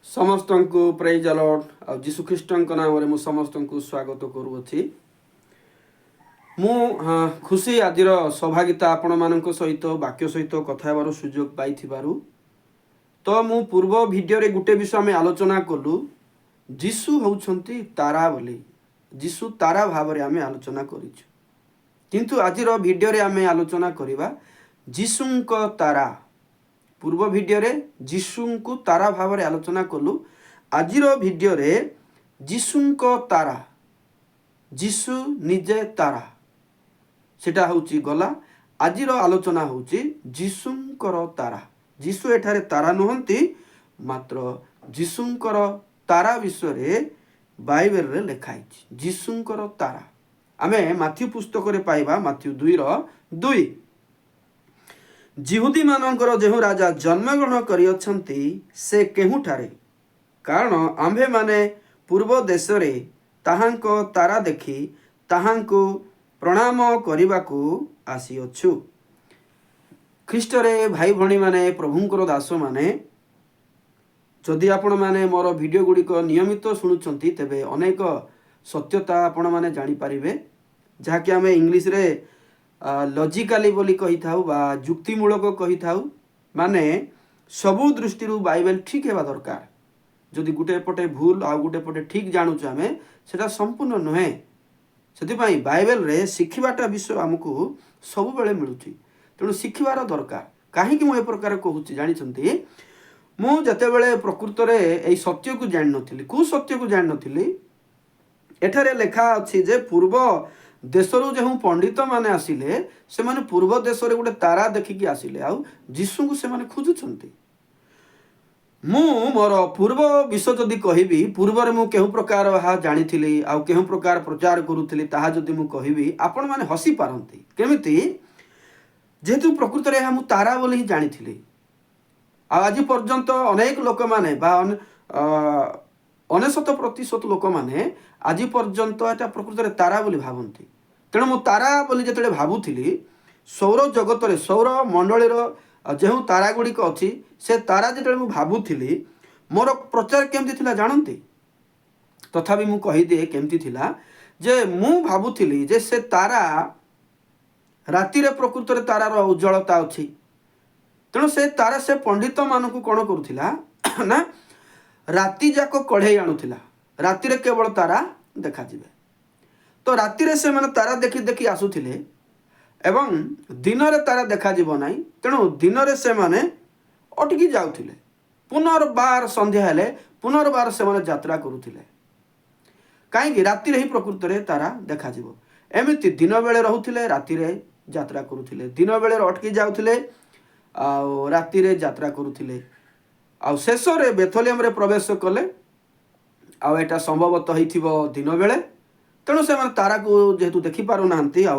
समस्त को praise the Lord आ जीशु ख्रीष्ट नाम रे मु समस्त को स्वागत करूँगी। खुशी आज सौभाग्यता आपण मान सहित वाक्य सहित कथा हेबार सुजोग पाई तो मु पूर्व वीडियो रे गुटे विषय आम आलोचना कलु जीशु होउछंती तारा बोली जीशु तारा भाव में आम आलोचना करिछु किंतु आज वीडियो रे आम आलोचना करिबा जीशुंक तारा। पूर्व वीडियो रे जीशु को तारा भाव में आलोचना कलु आज वीडियो रे जीशुंक तारा जीशु निजे तारा सेटा होउची गला। आज आलोचना होउची जीशुंकर तारा। जीशु एठारे तारा नुहंती मात्र जीशुंकर तारा विषय रे बाइबल रे लिखाई जीशुंकर तारा। आमे माथ्यू पुस्तक रे पाइबा माथ्यू 2:2 जिहुदी मानकर जेहु राजा जन्मग्रहण करियछंती से केहुठारे कारण आम्भे माने पूर्व देश रे ताहांको तारा देखी ताहांको प्रणाम करिबाकू आसीअछु। ख्रीष्ट रे भाई भणी माने प्रभुंकर दास माने जदि आपण माने मोर वीडियो गुडी को नियमित सुनुचंती तेबे अनेक सत्यता आपण माने जानि परिबे जहा कि आमे इंग्लिश रे लॉजिकली बोली कही थाउ बा युक्तिमूलक कही थाउ माने सबु दृष्टि बाइबल ठीक हेबा दरकार। जदि गुटे पटे भूल आ गुटे पटे ठीक जानूछु आमे सेटा संपूर्ण नुहे। सेतिपाई बाइबल रे शिखिबाटा विषय हमकु सब बेले मिलुची तेणु शिखिबार दरकार। काहे कि मु ए प्रकार कहूची जानि छंती मु जते बेले प्रकृत रे एई सत्य को जानि नथिली को सत्य को जानि नथिली एठारे लेखा अछि जे पूर्व देशरू जो पंडित माने आसिले से माने पूर्व देश रे गोटे तारा देखिकी आसिले आउ जीशु को से माने खोजुछंती। मु मोर पूर्व विषय जदि कहबी पूर्व रे मु केहु प्रकार हा जानिथिली आउ केहु प्रकार प्रचार करूथिली ताहा जदि मु कहबी आपण माने हसी पारंती केमिति जेतु प्रकृत रे हम तारा बोली ही जानिथिली। आज पर्यंत अनेक लोक माने बा 99% लोक माने आज पर्यंत एटा प्रकृत रे तारा बोली भावंती। तेणु मु तारा बोली जतले भाबुथिली सौर जगत रे सौर मंडली रो जेहु तारा गुडी को अछि से तारा जतले मु भाबुथिली मोर प्रचार केमति थिला जानंती। तथापि मु कहि दे केमति थिला जे मु भाबुथिली जे से तारा राति रे प्रकृत रे तारा रो उज्जवलता अछि। तेणु से तारा से पंडित मानकु कोन करूथिला ना राति जाको कढ़े आणुथिला राति रे केवल तारा देखा जिवे। तो राति रे से माने तारा देखि देखि आसुथिले एवं दिन रे तारा देखा जिवो नाही। तेणु दिन रे से माने अटकी जाउथिले पुनर्बार संध्या हेले पुनर्बार से माने यात्रा करूथिले काहे कि राति रे ही प्रकृत रे तारा देखा जिवो। एमिति दिन बेले रहुथिले राति रे यात्रा करूथिले दिन बेले अटकी जाउथिले आ राति रे यात्रा करूथिले आ शेष रे बेथलेम रे प्रवेश कले आ एटा संभवतः हिथिबो दिन बेले। तेणु से तारा को जेहेतु देखि पारु नाहंती आ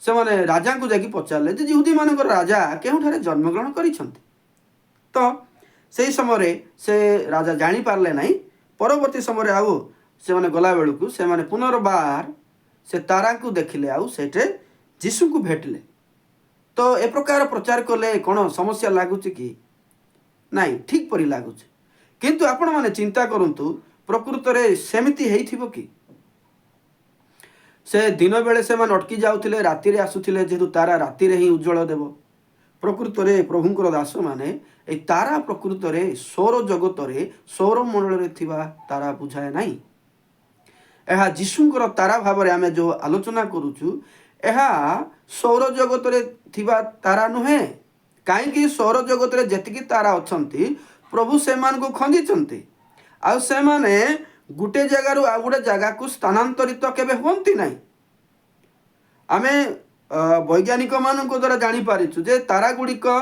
से माने राजा को जाकी पचारले जे यहूदी मानकर राजा केहुठारे जन्मग्रहण करिसंती। तो सेही समय से राजा जानी पारले नाही। परवर्ती समय आउ से माने गला बेलू से माने पुनर्बार से तारा को देखिले आउ सेटे जीशु को भेटले। तो ए प्रकार प्रचार कले कोन समस्या लागुची कि नाही ठीक परि लागुची किंतु आपण माने चिंता करंतु प्रकृत रे सेमिति हेइथिबो कि से दिन बेले से मान अटकी जाउथिले राति रे आसुथिले जेतु तारा राति रे ही उज्जवल देव। प्रकृत रे प्रभुंकर दास माने ए तारा प्रकृत रे सौर जगत रे सौर मंडल रे थिबा तारा बुझाए नाही। एहा जीशुंकर तारा भाव रे आमे जो आलोचना करूछु एहा सौर जगत रे थिबा तारा नुहे। काहे कि सौर जगत रे जेतिकी तारा अछंती प्रभु से मान को खंजीचंती आ से माने गुटे जगह रु आ गुटे जगह को स्थानांतरित केबे होंती नाही। आमे वैज्ञानिक मान को द्वारा जानी पारिछु जे तारा गुडी को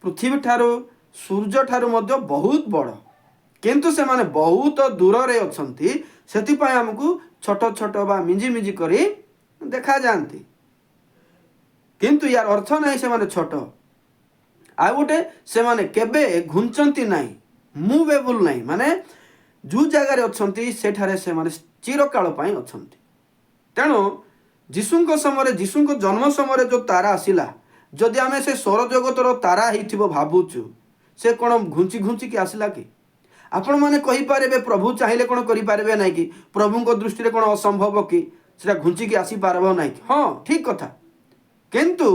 पृथ्वी ठारू सूर्य ठारू मध्य बहुत बड़ किंतु से माने बहुत दूर रे अछंती सेति पय हमकु छोट छोट बा मिंजी मिंजी करी देखा जानती किंतु यार अर्थ नाही से माने छोट आ गुटे से माने केबे घुंचंती नाही मूवेबल नाही माने जो जगार अछंती सेठारे से माने चिरकाल पई अछंती। तेणु जीशुंको समय जीशुंको जन्म समय जो तारा आसिला जदि आमे से सौर जगतर तारा हिथिबो भाबुचु से कोन घुंची घुंची कि आसिला कि आपण मैंने कहींपारे प्रभु चाहिए कौन करें ना कि प्रभु दृष्टि कौन असंभव कि घुंचिकी आसी पारब ना कि हाँ ठीक कथा किंतु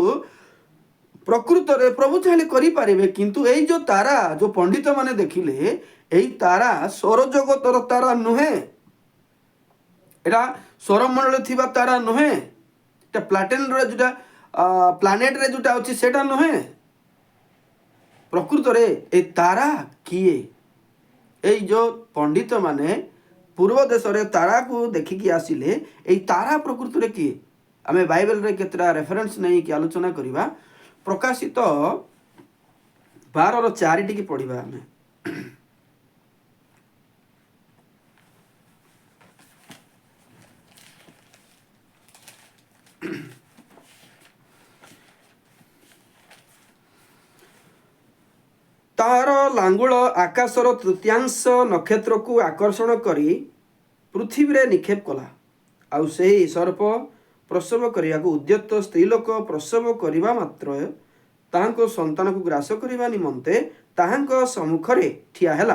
प्रकृत रे प्रभु चाहिए करें किंतु यही जो तारा जो पंडित माने देखिले यही तारा सौर जगतर तारा नुहे एटा सौरमंडल थिबा तारा नुहे एटा प्लाटेन रे जोटा प्लानेट रे जोटा अछि सेटा नुहे प्रकृत रे ए तारा किए एई जो पंडित माने पूर्व देश रे तारा को देखिकी आसिले एई तारा प्रकृत रे किए आमे बाइबल रे केतरा रेफरेंस नहीं कि आलोचना करिबा प्रकाशित 12:4 टिकी पढ़िबा आमे तार लांगुल आकाशर तृतीयांश नक्षत्र को आकर्षण करी पृथ्वी रे निक्षेप कला आउ सेही सर्प प्रसव करिया को उद्यत स्त्रीलोक प्रसव करिबा मात्र ताहांको संतान को ग्रास करिबा निमंते ताहांको सम्मुख रे ठिया हैला।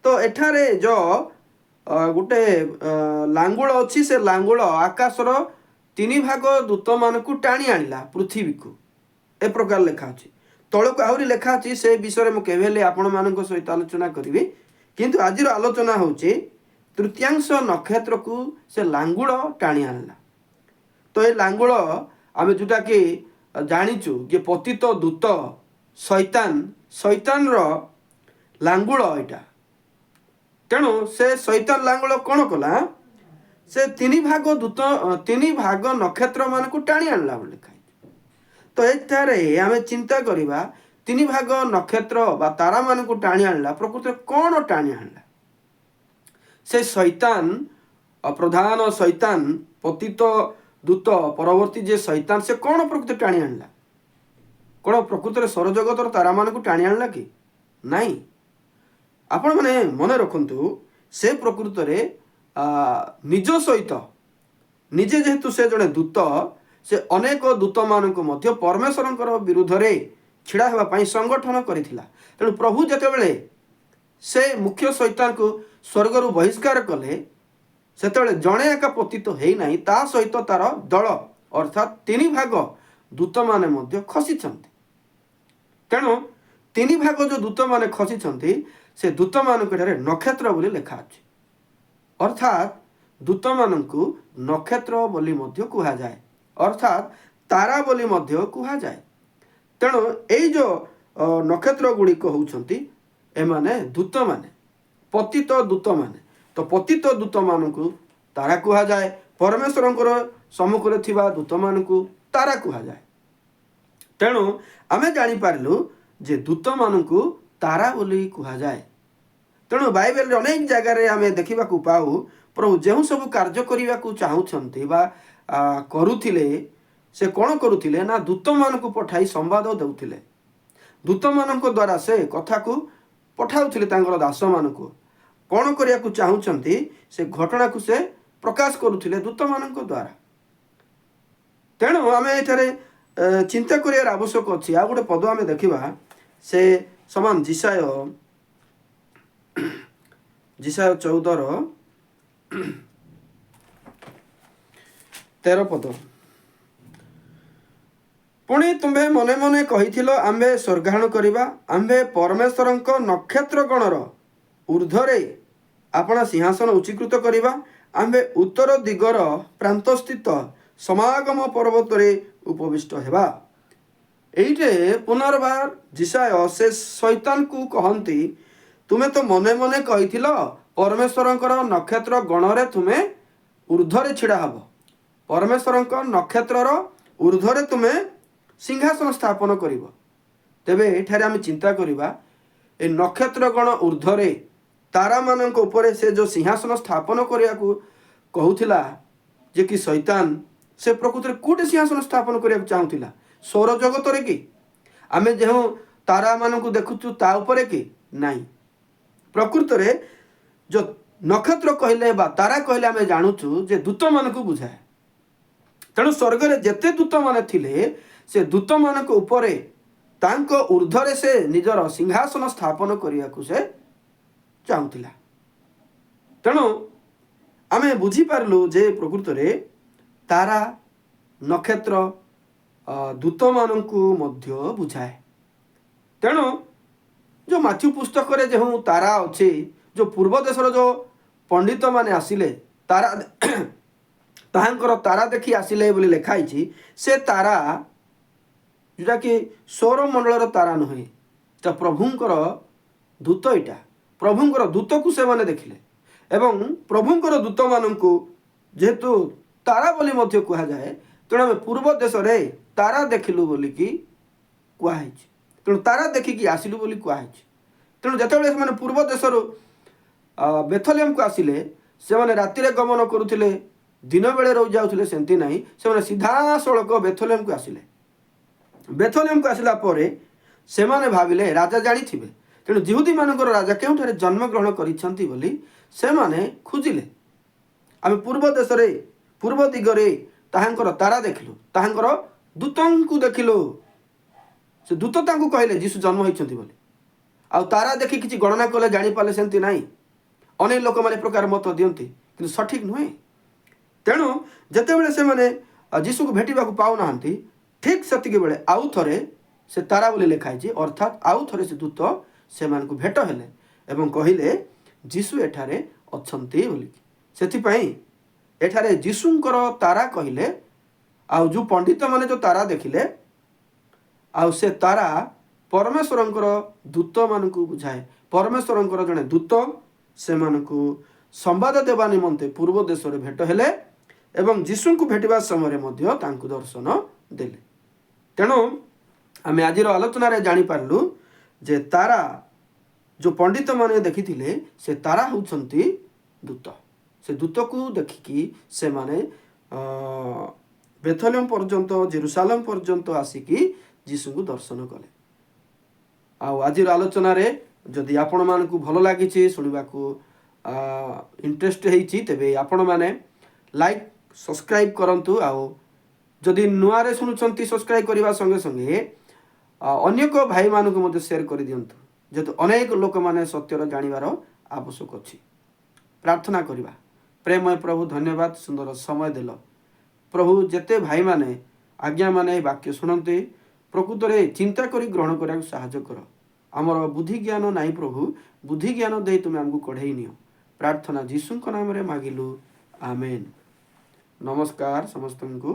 तो एठारे जो गोटे लांगुल अछि से लांगुल आकाशर 3 भाग दूत मान को टाणी आनिला पृथ्वी को ए प्रकार लेखा अछि तळक आहुरी लेखा अछि से विषय में केवेले आपण मानक सहित आलोचना करिवे किंतु आजिर आलोचना होछि तृतीयांश नक्षत्र को से लांगुल टाणी आनिला। तो ये लांगुल आमे जोटा कि जानिचु जे पतित दूत शैतान शैतान रो लांगुल एटा तेणु से शैतान लांगुल कौन कला से 3 भाग दूत 3 भाग नक्षत्र मान को टाणी आनला बोले लिखा। तो एठारे आमे चिंता करिबा 3 भाग नक्षत्र बा तारा मान को टाणी आनला प्रकृत कौन टाणी आनला से शैतान प्रधान शैतान पतित दूत परवर्ती जे शैतान से कौन प्रकृत टाणी आनला कौन प्रकृत सौरजगतर तारा मान को टाणी आनला कि नहीं आपण माने मन रखंतु से प्रकृत रे निज सहित निजे जेहेतु से जड़े दूत से अनेक दूत मान को मध्य परमेश्वर विरुद्ध रे छिड़ा हेबा पई संगठन करिथिला। तेणु प्रभु जेतेबेले से मुख्य शैतान को स्वर्ग रु बहिष्कार कले सेतेबेले जणे एका पतित हेई नाही ता सहित तार दल अर्थात 3 भाग दूत माने मध्य खसिछंती। तेणु 3 भाग जो दूत माने खसिछंती से दूत मानक एठारे नक्षत्र बोली लेखा अछि अर्थात दूत मानकु नक्षत्र बोली मध्य कुहा जाए अर्थात तारा बोली मध्य कुहा जाए। तेणु एई जो नक्षत्र गुड़िक होउछंती एमाने दूत माने पतित दूत माने तो पतित दूत मानकु तारा कुहा जाए परमेश्वरंकर सम्मुख रे थिबा दूत मानकु तारा कुहा जाए। तेणु आमे जानि पारलु जे दूत मानकु तारा बोली कुहा जाए। तेणु बाइबल रे अनेक जगह रे आमे देखिबा को पाऊ प्रभु जेहु सब कार्य करिबा को चाहुछंती बा करूथिले से कौन करूथिले ना दूत मानकु पठाई संवाद देउथिले दूत मानक द्वारा से कथा को पठाउथिले तांगर दास मानकु कौन करिया को चाहुछंती से घटना को से प्रकाश करूथिले दूत मानक द्वारा। तेणु आमे एठारे चिंता करियार आवश्यक अछि। आ गोटे पद आमे देखिबा से समान जिसाय 14 13 पद पुणी तुम्हें मने मने कहिथिलो आम्भे स्वर्गारोहण करिबा आम्भे परमेश्वरंक नक्षत्र गणर ऊर्ध्वरे आपणा सिंहासन उच्चीकृत करिबा आम्भे उत्तर दिगर प्रांतस्थित समागम पर्वत रे उपविष्ट हेबा। एइटे पुनर्बार जिसाय से शैतान को कहंती तुम्हें तो मने मने कहिथिलो परमेश्वरंकर नक्षत्र गणरे तुम्हें ऊर्ध्वरे छिड़ा हब परमेश्वरंक नक्षत्रर ऊर्ध्वरे तुम्हें सिंहासन स्थापन करिब। तेबे एठारे आमे चिंता करिबा ए नक्षत्र गण ऊर्ध्वरे तारा मानक ऊपर से जो सिंहासन स्थापन करिया को कहूथिला जे कि शैतान से प्रकृत रे कोटे सिंहासन स्थापन करिया चाहुथिला सौर जगत रे कि आमे जेहु तारा मानक देखुछु ता ऊपर कि नाही प्रकृत रे जो नक्षत्र कहले बा तारा कहले आमे जानुछु जे दूत मानक बुझाए। तेणु स्वर्ग रे जेते दूत माने थिले से दूत मानक ऊपर तांको ऊर्ध्वरे से निजर सिंहासन स्थापन करिया को से ଚାହୁଁଥିଲା। ତେଣୁ ଆମେ ବୁଝିପାରିଲୁ ଯେ ପ୍ରକୃତରେ ତାରା ନକ୍ଷତ୍ର ଦୂତମାନଙ୍କୁ ମଧ୍ୟ ବୁଝାଏ। ତେଣୁ ଯେଉଁ ମାଥ୍ୟୁ ପୁସ୍ତକରେ ଯେଉଁ ତାରା ଅଛି, ଯେଉଁ ପୂର୍ବ ଦେଶର ଯେଉଁ ପଣ୍ଡିତମାନେ ଆସିଲେ ତାରା ତାହାଙ୍କର ତାରା ଦେଖି ଆସିଲେ ବୋଲି ଲେଖା ହେଇଛି, ସେ ତାରା ଯେଉଁଟାକି ସୌରମଣ୍ଡଳର ତାରା ନୁହେଁ, ତ ପ୍ରଭୁଙ୍କର ଦୂତ। ଏଇଟା ପ୍ରଭୁଙ୍କର ଦୂତକୁ ସେମାନେ ଦେଖିଲେ ଏବଂ ପ୍ରଭୁଙ୍କର ଦୂତମାନଙ୍କୁ ଯେହେତୁ ତାରା ବୋଲି ମଧ୍ୟ କୁହାଯାଏ, ତେଣୁ ଆମେ ପୂର୍ବ ଦେଶରେ ତାରା ଦେଖିଲୁ ବୋଲିକି କୁହାହେଇଛି। ତେଣୁ ତାରା ଦେଖିକି ଆସିଲୁ ବୋଲି କୁହାହେଇଛି। ତେଣୁ ଯେତେବେଳେ ସେମାନେ ପୂର୍ବ ଦେଶରୁ ବେଥଲେମକୁ ଆସିଲେ, ସେମାନେ ରାତିରେ ଗମନ କରୁଥିଲେ, ଦିନ ବେଳେ ରହି ଯାଉଥିଲେ, ସେମିତି ନାହିଁ। ସେମାନେ ସିଧାସଳଖ ବେଥଲେମକୁ ଆସିଲେ। ବେଥଲେମକୁ ଆସିଲା ପରେ ସେମାନେ ଭାବିଲେ ରାଜା ଜାଣିଥିବେ, ତେଣୁ ଜିହୁଦୀମାନଙ୍କର ରାଜା କେଉଁଠାରେ ଜନ୍ମଗ୍ରହଣ କରିଛନ୍ତି ବୋଲି ସେମାନେ ଖୋଜିଲେ। ଆମେ ପୂର୍ବ ଦେଶରେ ପୂର୍ବ ଦିଗରେ ତାହାଙ୍କର ତାରା ଦେଖିଲୁ, ତାହାଙ୍କର ଦୂତଙ୍କୁ ଦେଖିଲୁ। ସେ ଦୂତ ତାଙ୍କୁ କହିଲେ ଯୀଶୁ ଜନ୍ମ ହୋଇଛନ୍ତି ବୋଲି। ଆଉ ତାରା ଦେଖି କିଛି ଗଣନା କଲେ ଜାଣିପାରିଲେ, ସେମିତି ନାହିଁ। ଅନେକ ଲୋକମାନେ ଏ ପ୍ରକାର ମତ ଦିଅନ୍ତି, କିନ୍ତୁ ସଠିକ୍ ନୁହେଁ। ତେଣୁ ଯେତେବେଳେ ସେମାନେ ଯୀଶୁକୁ ଭେଟିବାକୁ ପାଉନାହାନ୍ତି, ଠିକ୍ ସେତିକି ବେଳେ ଆଉ ଥରେ ସେ ତାରା ବୋଲି ଲେଖା ହେଇଛି, ଅର୍ଥାତ୍ ଆଉ ଥରେ ସେ ଦୂତ ସେମାନଙ୍କୁ ଭେଟ ହେଲେ ଏବଂ କହିଲେ ଯୀଶୁ ଏଠାରେ ଅଛନ୍ତି ବୋଲିକି। ସେଥିପାଇଁ ଏଠାରେ ଯୀଶୁଙ୍କର ତାରା କହିଲେ, ଆଉ ଯେଉଁ ପଣ୍ଡିତମାନେ ଯେଉଁ ତାରା ଦେଖିଲେ, ଆଉ ସେ ତାରା ପରମେଶ୍ୱରଙ୍କର ଦୂତମାନଙ୍କୁ ବୁଝାଏ। ପରମେଶ୍ୱରଙ୍କର ଜଣେ ଦୂତ ସେମାନଙ୍କୁ ସମ୍ବାଦ ଦେବା ନିମନ୍ତେ ପୂର୍ବ ଦେଶରେ ଭେଟ ହେଲେ ଏବଂ ଯୀଶୁଙ୍କୁ ଭେଟିବା ସମୟରେ ମଧ୍ୟ ତାଙ୍କୁ ଦର୍ଶନ ଦେଲେ। ତେଣୁ ଆମେ ଆଜିର ଆଲୋଚନାରେ ଜାଣିପାରିଲୁ ଯେ ତାରା ଯେଉଁ ପଣ୍ଡିତମାନେ ଦେଖିଥିଲେ, ସେ ତାରା ହେଉଛନ୍ତି ଦୂତ। ସେ ଦୂତକୁ ଦେଖିକି ସେମାନେ ବେଥଲେମ୍ ପର୍ଯ୍ୟନ୍ତ, ଜେରୁସାଲେମ୍ ପର୍ଯ୍ୟନ୍ତ ଆସିକି ଯୀଶୁଙ୍କୁ ଦର୍ଶନ କଲେ। ଆଉ ଆଜିର ଆଲୋଚନାରେ ଯଦି ଆପଣମାନଙ୍କୁ ଭଲ ଲାଗିଛି, ଶୁଣିବାକୁ ଇଣ୍ଟରେଷ୍ଟ ହେଇଛି, ତେବେ ଆପଣମାନେ ଲାଇକ୍ ସବସ୍କ୍ରାଇବ୍ କରନ୍ତୁ। ଆଉ ଯଦି ନୂଆରେ ଶୁଣୁଛନ୍ତି, ସବସ୍କ୍ରାଇବ୍ କରିବା ସଙ୍ଗେ ସଙ୍ଗେ ଅନେକ ଭାଇମାନଙ୍କୁ ମଧ୍ୟ ସେୟାର କରିଦିଅନ୍ତୁ, ଯେହେତୁ ଅନେକ ଲୋକମାନେ ସତ୍ୟର ଜାଣିବାର ଆବଶ୍ୟକ ଅଛି। ପ୍ରାର୍ଥନା କରିବା। ପ୍ରେମୟ ପ୍ରଭୁ, ଧନ୍ୟବାଦ, ସୁନ୍ଦର ସମୟ ଦେଲ ପ୍ରଭୁ। ଯେତେ ଭାଇମାନେ ଆଜ୍ଞାମାନେ ଏ ବାକ୍ୟ ଶୁଣନ୍ତି, ପ୍ରକୃତରେ ଚିନ୍ତା କରି ଗ୍ରହଣ କରିବାକୁ ସାହାଯ୍ୟ କର। ଆମର ବୁଦ୍ଧି ଜ୍ଞାନ ନାହିଁ ପ୍ରଭୁ, ବୁଦ୍ଧି ଜ୍ଞାନ ଦେଇ ତୁମେ ଆମକୁ କଢ଼େଇ ନିଅ। ପ୍ରାର୍ଥନା ଯୀଶୁଙ୍କ ନାମରେ ମାଗିଲୁ, ଆମେନ୍। ନମସ୍କାର ସମସ୍ତଙ୍କୁ।